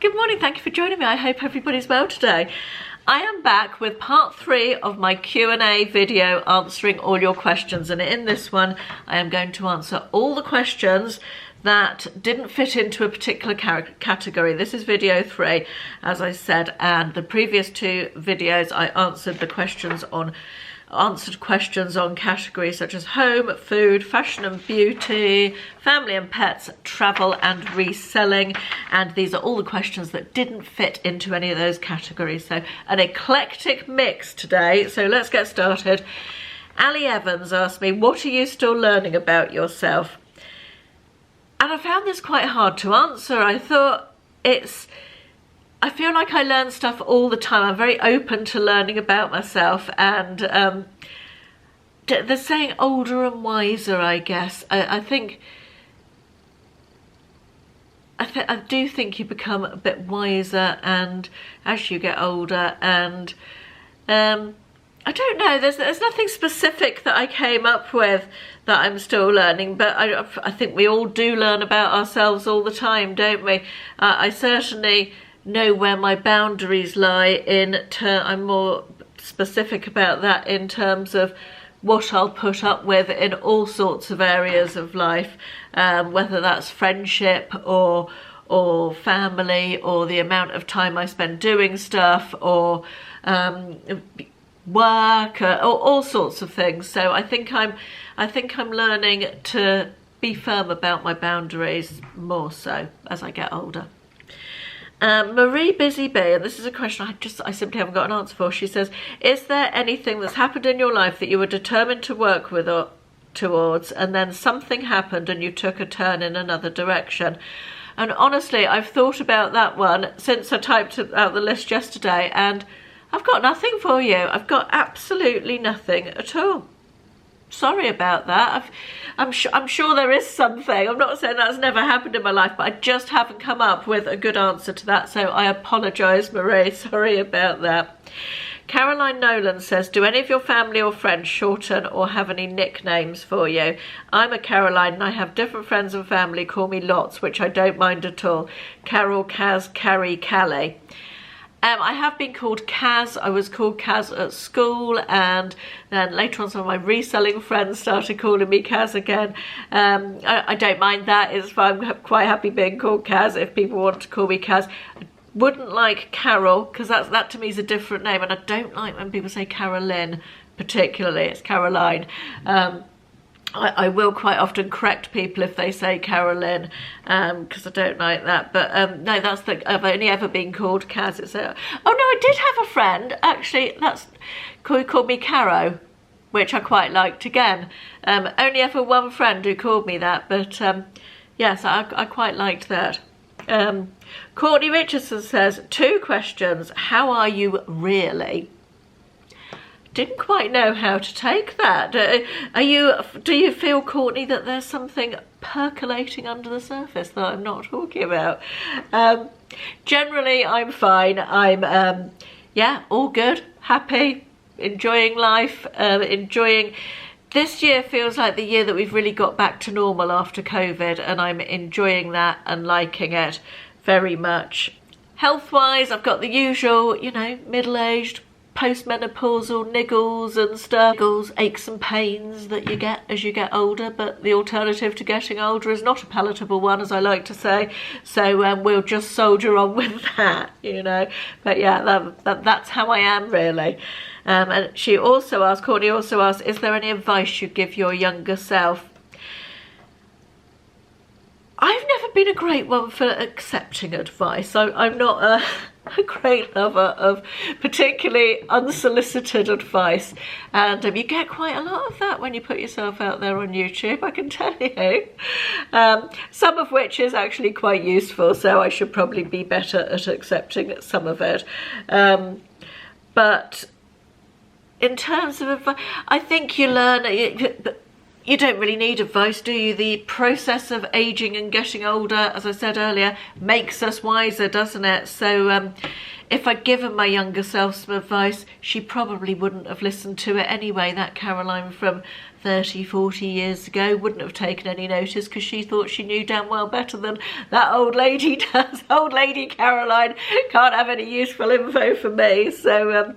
Good morning, thank you for joining me. I hope everybody's well today. I am back with part 3 of my Q&A video answering all your questions, and in this one I am going to answer all the questions that didn't fit into a particular category. This is video 3, as I said, and the previous 2 videos I answered questions on categories such as home, food, fashion and beauty, family and pets, travel and reselling, and these are all the questions that didn't fit into any of those categories. So an eclectic mix today. So let's get started. Ali Evans asked me, what are you still learning about yourself? And I found this quite hard to answer. I feel like I learn stuff all the time. I'm very open to learning about myself, and they're saying older and wiser, I guess. I do think you become a bit wiser and as you get older, and I don't know, there's nothing specific that I came up with that I'm still learning, but I think we all do learn about ourselves all the time, don't we? I certainly know where my boundaries lie I'm more specific about that in terms of what I'll put up with in all sorts of areas of life, whether that's friendship or family, or the amount of time I spend doing stuff, or work, or all sorts of things. So I think I'm learning to be firm about my boundaries more so as I get older. Marie Busy Bee, and this is a question I simply haven't got an answer for. She says, is there anything that's happened in your life that you were determined to work with or towards, and then something happened and you took a turn in another direction? And honestly, I've thought about that one since I typed out the list yesterday, and I've got nothing for you. I've got absolutely nothing at all. Sorry about that. I'm sure there is something. I'm not saying that's never happened in my life, but I just haven't come up with a good answer to that, so I apologise, Marie. Sorry about that. Caroline Nolan says, do any of your family or friends shorten or have any nicknames for you? I'm a Caroline and I have different friends and family call me lots, which I don't mind at all. Carol, Kaz, Carrie, Callie. I have been called Kaz. I was called Kaz at school, and then later on some of my reselling friends started calling me Kaz again. I don't mind that. It's fine. I'm quite happy being called Kaz if people want to call me Kaz. I wouldn't like Carol, because that to me is a different name, and I don't like when people say Carolyn particularly. It's Caroline. I will quite often correct people if they say Carolyn, because I don't like that. But no, I've only ever been called Kaz. Oh no, I did have a friend actually. Who called me Caro, which I quite liked again. Only ever one friend who called me that, but yes, I quite liked that. Courtney Richardson says, 2 questions. How are you really? Didn't quite know how to take that. Do you feel, Courtney, that there's something percolating under the surface that I'm not talking about? Generally, I'm fine. I'm yeah, all good, happy, enjoying life, enjoying. This year feels like the year that we've really got back to normal after COVID, and I'm enjoying that and liking it very much. Health-wise, I've got the usual, middle-aged, postmenopausal niggles and stuff, niggles, aches and pains that you get as you get older, but the alternative to getting older is not a palatable one, as I like to say, so we'll just soldier on with that, but yeah, that's how I am really. And Courtney also asked, is there any advice you'd give your younger self? I've never been a great one for accepting advice. I'm not a great lover of particularly unsolicited advice, and you get quite a lot of that when you put yourself out there on YouTube, I can tell you. Some of which is actually quite useful, so I should probably be better at accepting some of it. But in terms of advice, I think you learn. You don't really need advice, do you? The process of aging and getting older, as I said earlier, makes us wiser, doesn't it? So if I'd given my younger self some advice, she probably wouldn't have listened to it anyway. That Caroline from 30, 40 years ago wouldn't have taken any notice, because she thought she knew damn well better than that old lady does. Old lady Caroline can't have any useful info for me. So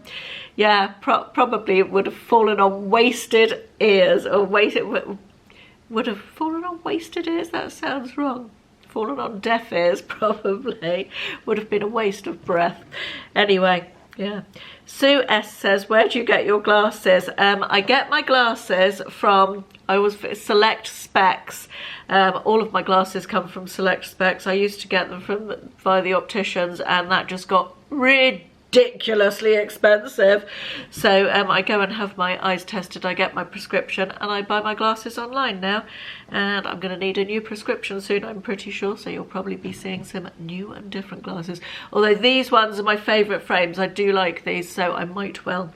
yeah, probably it would have fallen on wasted ears, or would have fallen on wasted ears. That sounds wrong. Fallen on deaf ears, probably. Would have been a waste of breath. Anyway, yeah. Sue S says, where do you get your glasses? I get my glasses from, Select Specs. All of my glasses come from Select Specs. I used to get them via the opticians, and that just got ridiculously expensive. So I go and have my eyes tested, I get my prescription, and I buy my glasses online now. And I'm going to need a new prescription soon, I'm pretty sure, so you'll probably be seeing some new and different glasses. Although these ones are my favourite frames, I do like these, so I might well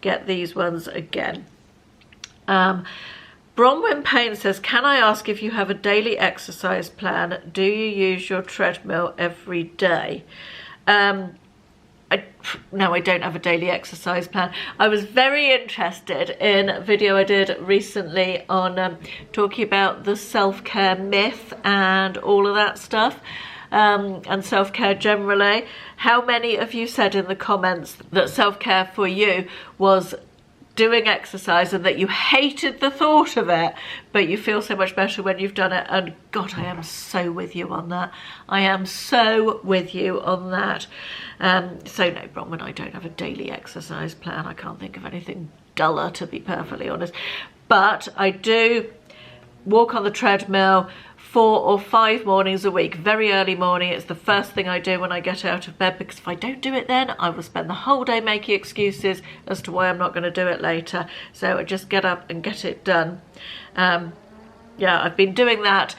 get these ones again. Bronwyn Payne says, can I ask if you have a daily exercise plan? Do you use your treadmill every day? No, I don't have a daily exercise plan. I was very interested in a video I did recently on talking about the self-care myth and all of that stuff, and self-care generally. How many of you said in the comments that self-care for you was doing exercise, and that you hated the thought of it, but you feel so much better when you've done it? And God, I am so with you on that. I am so with you on that. So no, Bronwyn, I don't have a daily exercise plan. I can't think of anything duller, to be perfectly honest. But I do walk on the treadmill 4 or 5 mornings a week, very early morning. It's the first thing I do when I get out of bed, because if I don't do it then, I will spend the whole day making excuses as to why I'm not going to do it later. So I just get up and get it done. Yeah, I've been doing that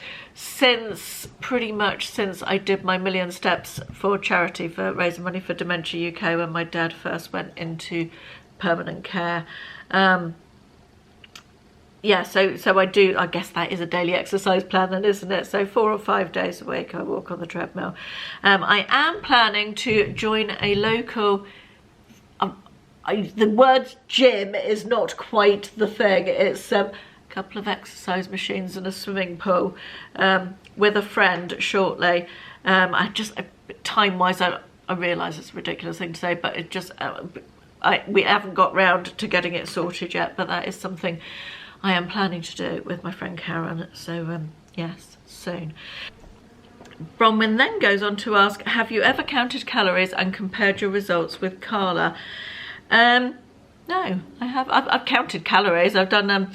pretty much since I did my Million Steps for charity, for raising money for Dementia UK, when my dad first went into permanent care. Yeah, so I do, I guess that is a daily exercise plan then, isn't it? So 4 or 5 days a week I walk on the treadmill. I am planning to join a local, the word gym is not quite the thing. It's a couple of exercise machines and a swimming pool, with a friend shortly. Time-wise, I realise it's a ridiculous thing to say, but it just, we haven't got round to getting it sorted yet, but that is something I am planning to do with my friend Karen. So yes, soon. Bronwyn then goes on to ask, have you ever counted calories and compared your results with Carla? No, I have. I've counted calories. I've done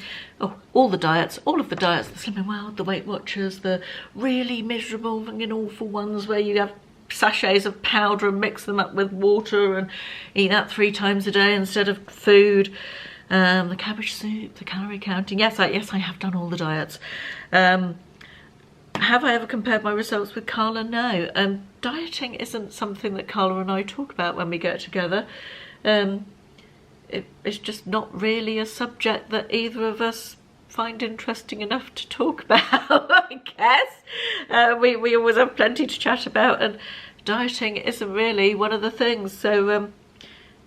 all of the diets, the Slimming World, the Weight Watchers, the really miserable and awful ones where you have sachets of powder and mix them up with water and eat that 3 times a day instead of food. The cabbage soup, the calorie counting. Yes, I have done all the diets. Have I ever compared my results with Carla? No. Dieting isn't something that Carla and I talk about when we get together. It's just not really a subject that either of us find interesting enough to talk about, I guess. We always have plenty to chat about, and dieting isn't really one of the things. So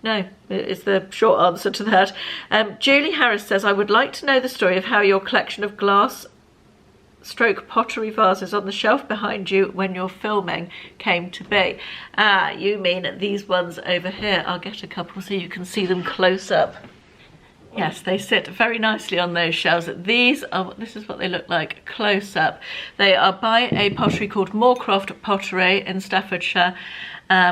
no, is the short answer to that. Julie Harris says, I would like to know the story of how your collection of glass / pottery vases on the shelf behind you when you're filming came to be. You mean these ones over here. I'll get a couple so you can see them close up. Yes, they sit very nicely on those shelves. This is what they look like close up. They are by a pottery called Moorcroft Pottery in Staffordshire,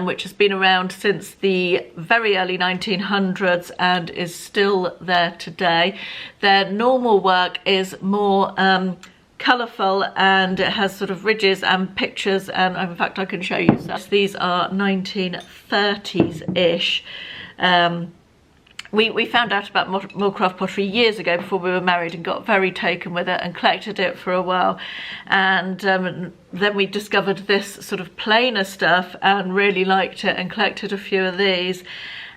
which has been around since the very early 1900s and is still there today. Their normal work is more colourful, and it has sort of ridges and pictures, and in fact I can show you some. These are 1930s-ish. We found out about Moorcroft Pottery years ago before we were married, and got very taken with it and collected it for a while. And then we discovered this sort of plainer stuff and really liked it and collected a few of these.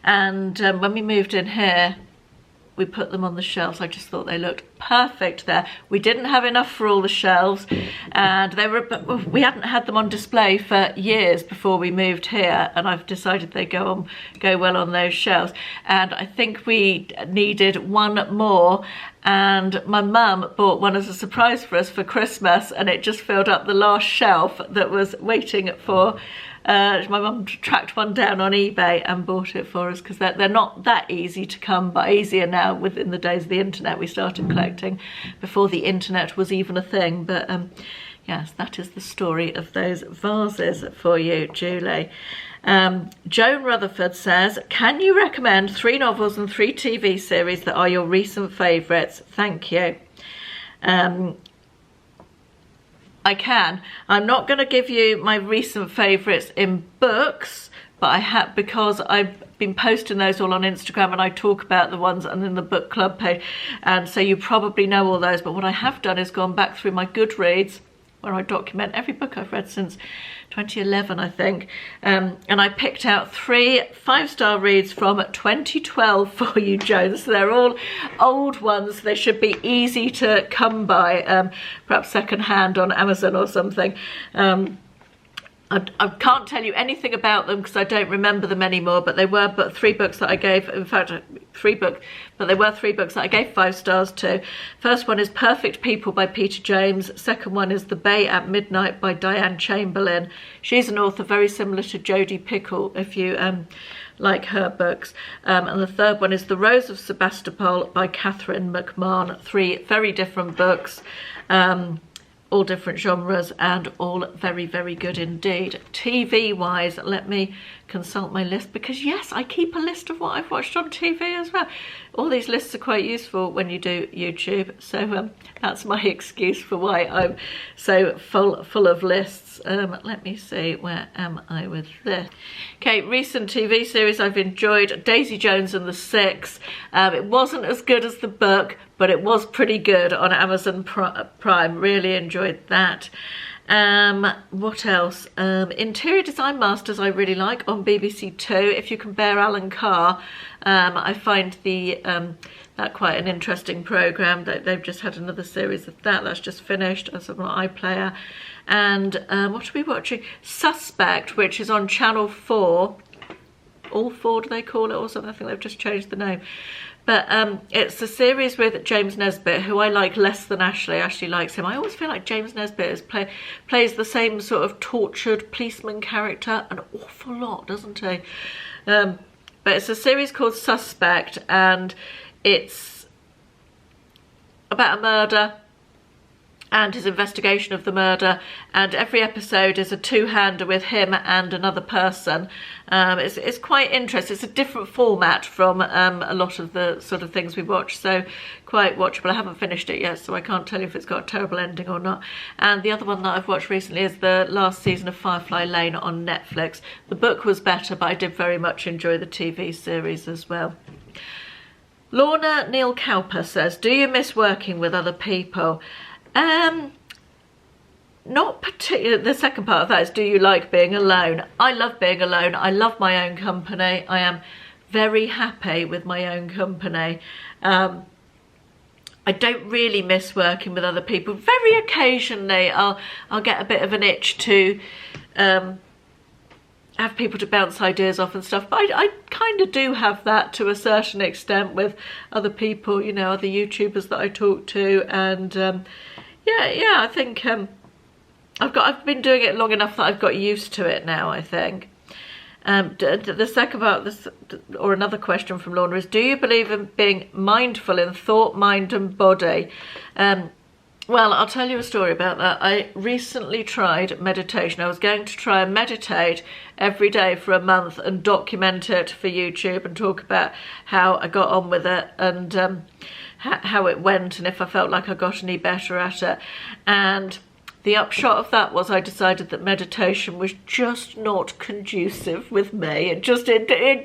And when we moved in here, we put them on the shelves. I just thought they looked perfect there. We didn't have enough for all the shelves, and we hadn't had them on display for years before we moved here, and I've decided they go well on those shelves. And I think we needed one more, and my mum bought one as a surprise for us for Christmas, and it just filled up the last shelf that was waiting for. My mum tracked one down on eBay and bought it for us, because they're not that easy to come by. Easier now within the days of the internet. We started collecting before the internet was even a thing. But yes, that is the story of those vases for you, Julie. Joan Rutherford says, can you recommend 3 novels and 3 TV series that are your recent favourites? Thank you. I can. I'm not going to give you my recent favourites in books, but I have, because I've been posting those all on Instagram, and I talk about the ones and in the book club page, and so you probably know all those. But what I have done is gone back through my Goodreads, where I document every book I've read since 2011, I think, and I picked out 3 5-star reads from 2012 for you, Joan. So they're all old ones. They should be easy to come by, perhaps second-hand on Amazon or something. I can't tell you anything about them because I don't remember them anymore, but they were 3 books that I gave, in fact 3 books, but they were 3 books that I gave 5 stars to. First one is Perfect People by Peter James. Second one is The Bay at Midnight by Diane Chamberlain. She's an author very similar to Jodi Picoult, if you like her books. And the third one is The Rose of Sebastopol by Catherine McMahon. 3 very different books. All different genres, and all very, very good indeed. TV wise, let me consult my list, because yes, I keep a list of what I've watched on TV as well. All these lists are quite useful when you do YouTube, so that's my excuse for why I'm so full of lists. Let me see, where am I with this? Okay, recent TV series I've enjoyed: Daisy Jones and the Six. It wasn't as good as the book, but it was pretty good on Amazon Prime. Really enjoyed that. What else? Interior Design Masters I really like on BBC Two. If you can bear Alan Carr, I find that quite an interesting programme. They've just had another series of that's just finished as an iPlayer. And what are we watching? Suspect, which is on Channel 4. All 4 do they call it or something? I think they've just changed the name. But it's a series with James Nesbitt, who I like less than Ashley. Ashley likes him. I always feel like James Nesbitt plays the same sort of tortured policeman character an awful lot, doesn't he? But it's a series called Suspect, and it's about a murder and his investigation of the murder, and every episode is a 2-hander with him and another person. It's quite interesting. It's a different format from a lot of the sort of things we watch, so quite watchable. I haven't finished it yet, so I can't tell you if it's got a terrible ending or not. And the other one that I've watched recently is the last season of Firefly Lane on Netflix. The book was better, but I did very much enjoy the TV series as well. Lorna Neil Cowper says, do you miss working with other people? Not particularly. The second part of that is, do you like being alone? I love being alone. I love my own company. I am very happy with my own company. I don't really miss working with other people. Very occasionally I'll get a bit of an itch to have people to bounce ideas off and stuff, but I kind of do have that to a certain extent with other people, you know, other YouTubers that I talk to, and yeah, I think I've been doing it long enough that I've got used to it now, I think. The second part, or another question from Lorna, is, do you believe in being mindful in thought, mind and body? Well, I'll tell you a story about that. I recently tried meditation. I was going to try and meditate every day for a month and document it for YouTube and talk about how I got on with it and how it went, and if I felt like I got any better at it. And the upshot of that was I decided that meditation was just not conducive with me. It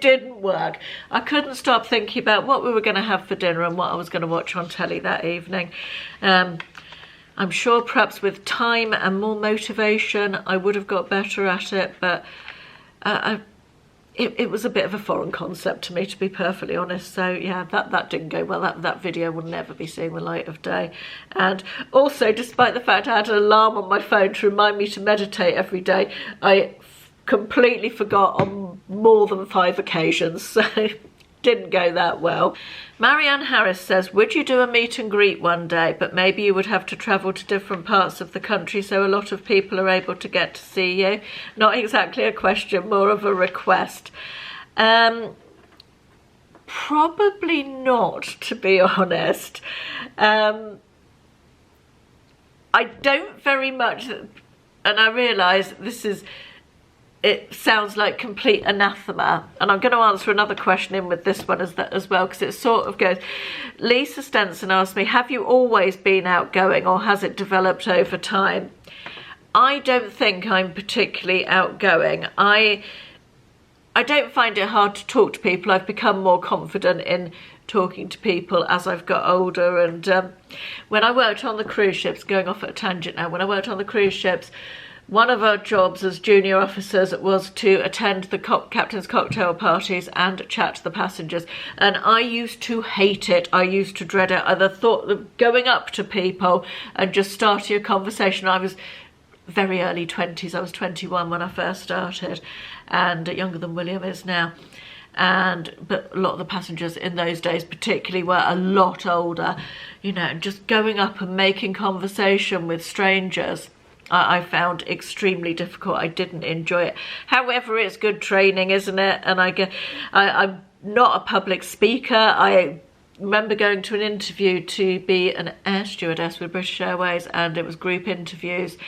didn't work. I couldn't stop thinking about what we were going to have for dinner and what I was going to watch on telly that evening. I'm sure perhaps with time and more motivation I would have got better at it, but it was a bit of a foreign concept to me, to be perfectly honest. So yeah, that didn't go well. That video will never be seeing the light of day. And also, despite the fact I had an alarm on my phone to remind me to meditate every day, I completely forgot on more than 5 occasions. So didn't go that well. Marianne Harris says, would you do a meet and greet one day, but maybe you would have to travel to different parts of the country so a lot of people are able to get to see you? Not exactly a question, more of a request. Probably not, to be honest. I don't very much, and I realise it sounds like complete anathema, and I'm going to answer another question in with this one as well, because it sort of goes. Lisa Stenson asked me, have you always been outgoing or has it developed over time? I don't think I'm particularly outgoing. I don't find it hard to talk to people. I've become more confident in talking to people as I've got older, and when I worked on the cruise ships, going off at a tangent now, when I worked on the cruise ships, one of our jobs as junior officers was to attend the captain's cocktail parties and chat to the passengers. And I used to hate it. I used to dread it. The thought of going up to people and just starting a conversation. I was very early 20s. I was 21 when I first started, and younger than William is now. But a lot of the passengers in those days particularly were a lot older, you know, and just going up and making conversation with strangers, I found extremely difficult. I didn't enjoy it. However, it's good training, isn't it? And I'm not a public speaker. I remember going to an interview to be an air stewardess with British Airways, and it was group interviews,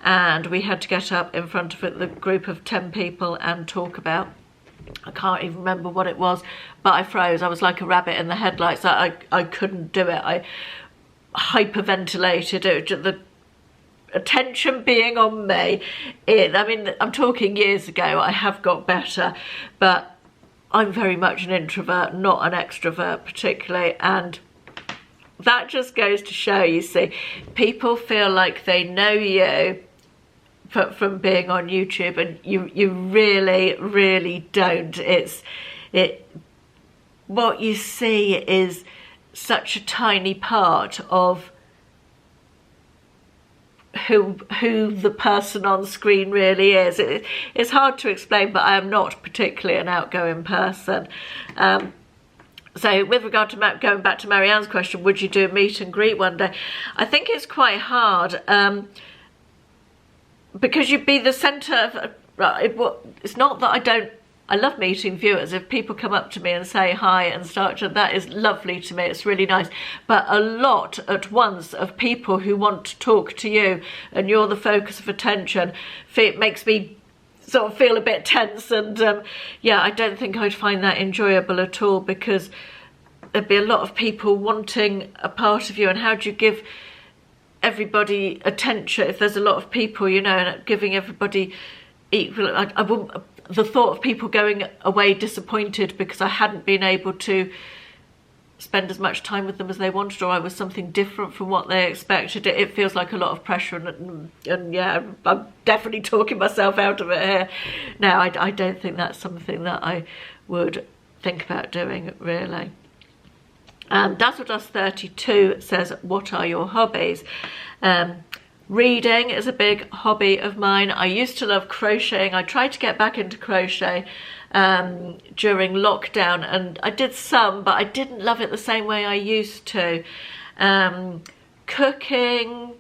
and we had to get up in front of the group of 10 people and talk about, I can't even remember what it was, but I froze. I was like a rabbit in the headlights. I couldn't do it. I hyperventilated. The attention being on me, I mean, I'm talking years ago. I have got better, but I'm very much an introvert, not an extrovert particularly, and that just goes to show, you see, people feel like they know you from being on YouTube, and you really don't. What you see is such a tiny part of who the person on screen really is. It's hard to explain, but I am not particularly an outgoing person. So with regard to going back to Marianne's question, would you do a meet and greet one day? I think it's quite hard, because you'd be the centre of, it's not that I love meeting viewers. If people come up to me and say hi and that is lovely to me. It's really nice. But a lot at once of people who want to talk to you and you're the focus of attention, it makes me sort of feel a bit tense. And yeah, I don't think I'd find that enjoyable at all, because there'd be a lot of people wanting a part of you, and how do you give everybody attention if there's a lot of people, you know, and giving everybody equal. I wouldn't. The thought of people going away disappointed because I hadn't been able to spend as much time with them as they wanted, or I was something different from what they expected. It feels like a lot of pressure, and yeah, I'm definitely talking myself out of it here. No, I don't think that's something that I would think about doing, really. Dazzle Dust 32 says, what are your hobbies? Reading is a big hobby of mine. I used to love crocheting. I tried to get back into crochet during lockdown, and I did some, but I didn't love it the same way I used to. Cooking,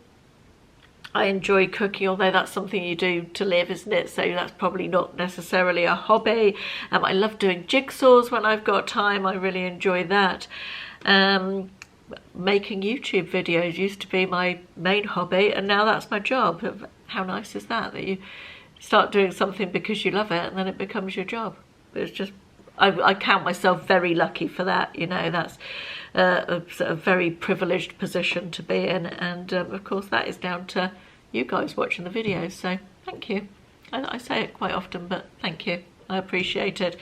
I enjoy cooking, although that's something you do to live, isn't it? So that's probably not necessarily a hobby. I love doing jigsaws when I've got time. I really enjoy that. Making YouTube videos used to be my main hobby, and now that's my job. How nice is that you start doing something because you love it and then it becomes your job? It's just, I count myself very lucky for that, you know. That's a very privileged position to be in, and of course that is down to you guys watching the videos, so thank you. I say it quite often, but thank you, I appreciate it.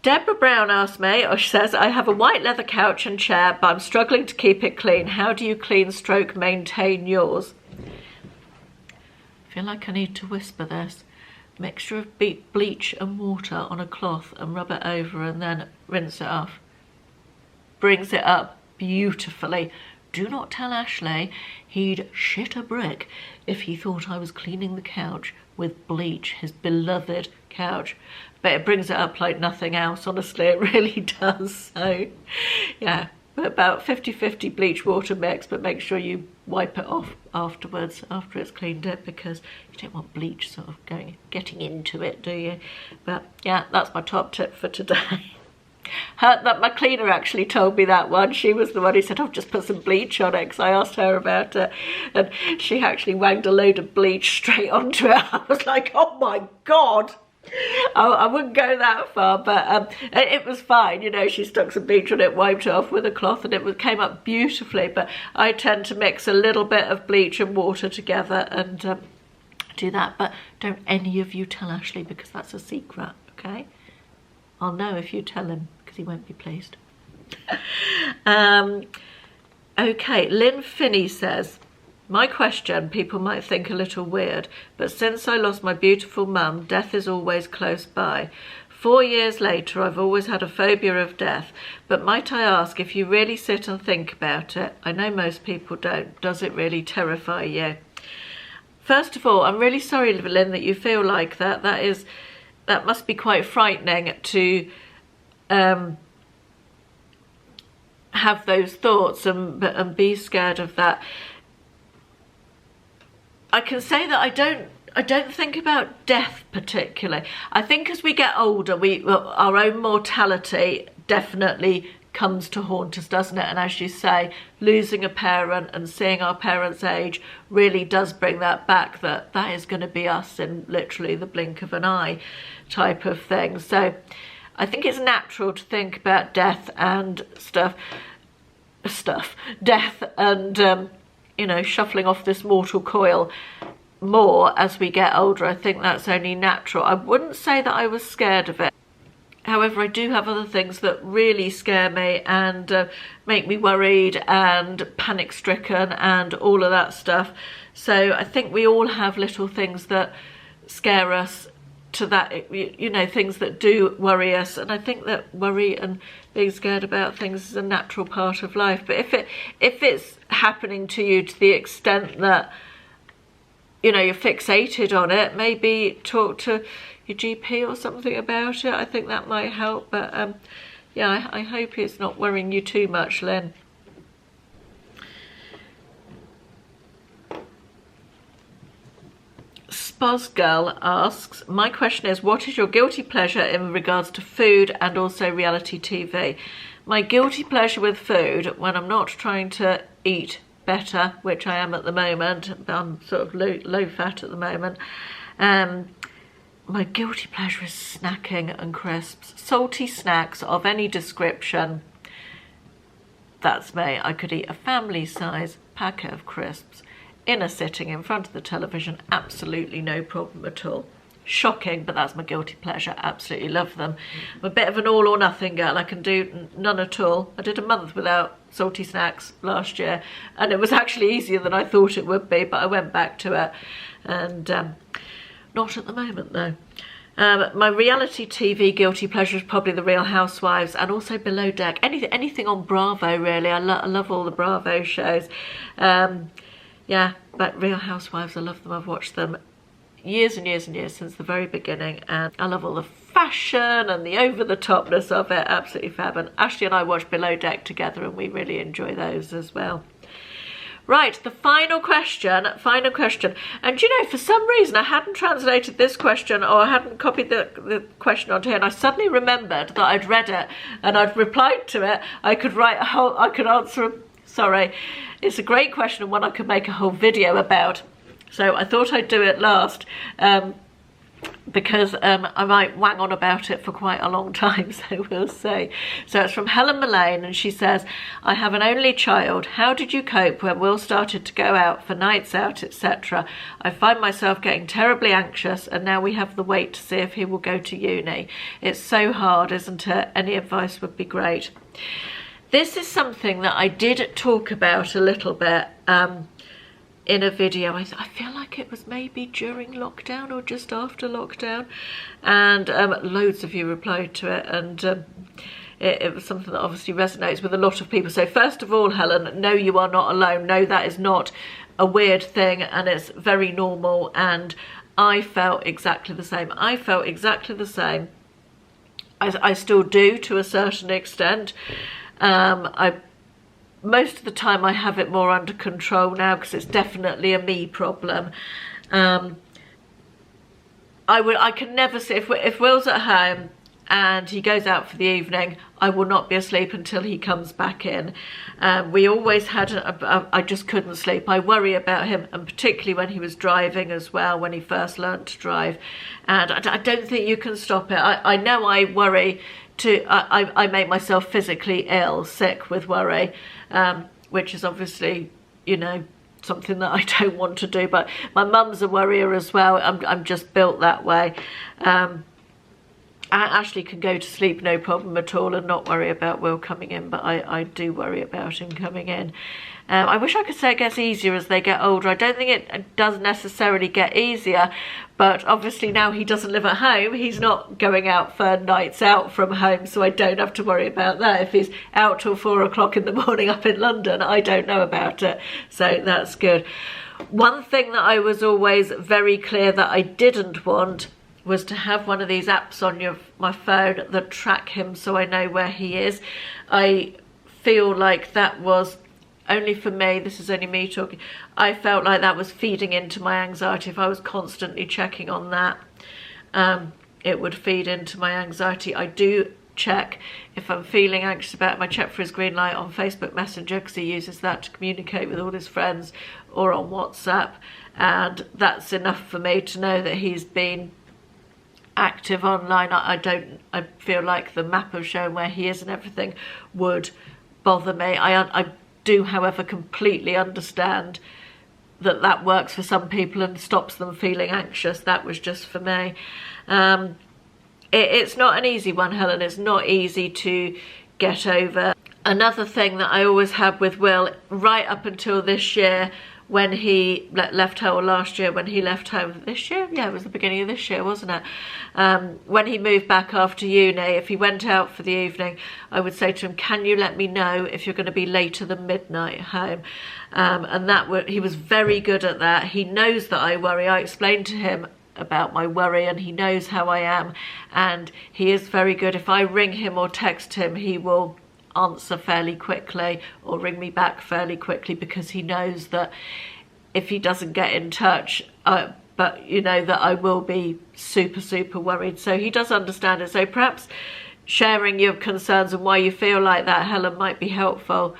Deborah Brown asked me, or she says, I have a white leather couch and chair, but I'm struggling to keep it clean. How do you clean / maintain yours? I feel like I need to whisper this. Mixture of bleach and water on a cloth and rub it over and then rinse it off. Brings it up beautifully. Do not tell Ashley, he'd shit a brick if he thought I was cleaning the couch with bleach, his beloved couch. But it brings it up like nothing else, honestly, it really does. So yeah, about 50-50 bleach water mix, but make sure you wipe it off afterwards, after it's cleaned it, because you don't want bleach sort of getting into it, do you? But yeah, that's my top tip for today. My cleaner actually told me that one. She was the one who said, "I've just put some bleach on it," because I asked her about it, and she actually wanged a load of bleach straight onto it. I was like, oh my God. I wouldn't go that far, but it was fine. You know, she stuck some bleach on it, wiped it off with a cloth, and it came up beautifully. But I tend to mix a little bit of bleach and water together and do that. But don't any of you tell Ashley, because that's a secret, okay? I'll know if you tell him, because he won't be pleased. Okay, Lynn Finney says, my question, people might think a little weird, but since I lost my beautiful mum, death is always close by. 4 years later, I've always had a phobia of death, but might I ask, if you really sit and think about it, I know most people don't, does it really terrify you? First of all, I'm really sorry, Lynn, that you feel like that. That must be quite frightening to have those thoughts and be scared of that. I can say that I don't think about death particularly. I think as we get older, our own mortality definitely comes to haunt us, doesn't it? And as you say, losing a parent and seeing our parents age really does bring that back, that is going to be us in literally the blink of an eye type of thing. So I think it's natural to think about death and death and you know, shuffling off this mortal coil more as we get older. I think that's only natural. I wouldn't say that I was scared of it. However, I do have other things that really scare me and make me worried and panic-stricken and all of that stuff. So I think we all have little things that scare us, to that, you know, things that do worry us. And I think that worry and being scared about things is a natural part of life. But if it's happening to you to the extent that, you know, you're fixated on it, maybe talk to your GP or something about it. I think that might help. But yeah, I hope it's not worrying you too much, Lynn. Spozgirl asks, my question is, what is your guilty pleasure in regards to food and also reality TV? My guilty pleasure with food, when I'm not trying to eat better, which I am at the moment, I'm sort of low fat at the moment, my guilty pleasure is snacking and crisps. Salty snacks of any description, that's me. I could eat a family size packet of crisps in a sitting in front of the television, absolutely no problem at all. Shocking, but that's my guilty pleasure. Absolutely love them. I'm a bit of an all or nothing girl. I can do none at all. I did a month without salty snacks last year, and it was actually easier than I thought it would be, but I went back to it, and not at the moment though. My reality TV guilty pleasure is probably The Real Housewives and also Below Deck. Anything on Bravo, really. I love all the Bravo shows. Yeah, but Real Housewives, I love them. I've watched them years and years and years, since the very beginning, and I love all the fashion and the over-the-topness of it. Absolutely fab. And Ashley and I watch Below Deck together, and we really enjoy those as well. Right, the final question. And you know, for some reason I hadn't translated this question, or I hadn't copied the question onto here, and I suddenly remembered that I'd read it and I'd replied to it. I could answer. Sorry, it's a great question and one I could make a whole video about. So I thought I'd do it last, because I might wang on about it for quite a long time, so we'll see. So it's from Helen Mullane, and she says, I have an only child. How did you cope when Will started to go out for nights out, etc.? I find myself getting terribly anxious, and now we have the wait to see if he will go to uni. It's so hard, isn't it? Any advice would be great. This is something that I did talk about a little bit in a video, I feel like it was maybe during lockdown or just after lockdown, and loads of you replied to it, and it was something that obviously resonates with a lot of people. So first of all, Helen, no, you are not alone. No, that is not a weird thing, and it's very normal, and I felt exactly the same. I felt exactly the same. I still do, to a certain extent. Most of the time I have it more under control now, because it's definitely a me problem. I can never see, if Will's at home and he goes out for the evening, I will not be asleep until he comes back in. We always had, I just couldn't sleep. I worry about him, and particularly when he was driving as well, when he first learnt to drive. And I don't think you can stop it. I know I worry I make myself physically ill, sick with worry, which is obviously, you know, something that I don't want to do. But my mum's a worrier as well. I'm just built that way. Ashley can go to sleep no problem at all and not worry about Will coming in, but I do worry about him coming in. I wish I could say it gets easier as they get older. I don't think it does necessarily get easier, but obviously now he doesn't live at home. He's not going out for nights out from home, so I don't have to worry about that. If he's out till 4 o'clock in the morning up in London, I don't know about it, so that's good. One thing that I was always very clear that I didn't want was to have one of these apps on my phone that track him so I know where he is. I feel like that was only for me, this is only me talking, I felt like that was feeding into my anxiety. If I was constantly checking on that, it would feed into my anxiety. I do check if I'm feeling anxious about him. I check for his green light on Facebook Messenger, because he uses that to communicate with all his friends, or on WhatsApp, and that's enough for me to know that he's been active online. I feel like the map of showing where he is and everything would bother me. I do, however, completely understand that works for some people and stops them feeling anxious. That was just for me. It's not an easy one, Helen. It's not easy to get over. Another thing that I always had with Will, right up until this year, when he left home, or last year when he left home, this year? Yeah, it was the beginning of this year, wasn't it? When he moved back after uni, if he went out for the evening, I would say to him, can you let me know if you're going to be later than midnight home? And he was very good at that. He knows that I worry. I explained to him about my worry, and he knows how I am, and he is very good. If I ring him or text him, he will answer fairly quickly or ring me back fairly quickly, because he knows that if he doesn't get in touch, but you know that I will be super worried. So he does understand it. So perhaps sharing your concerns and why you feel like that, Helen, might be helpful.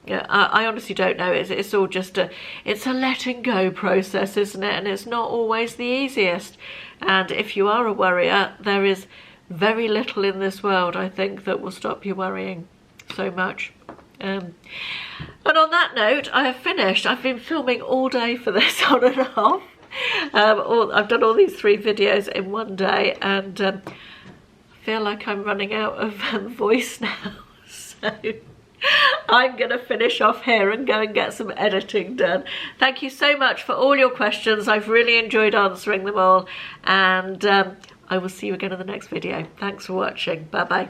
Yeah, I honestly don't know. It's all just it's a letting go process, isn't it? And it's not always the easiest. And if you are a worrier, there is very little in this world, I think, that will stop you worrying so much. And on that note, I have finished. I've been filming all day for this, on and off. I've done all these 3 videos in one day, and I feel like I'm running out of voice now. So I'm going to finish off here and go and get some editing done. Thank you so much for all your questions. I've really enjoyed answering them all, and I will see you again in the next video. Thanks for watching. Bye bye.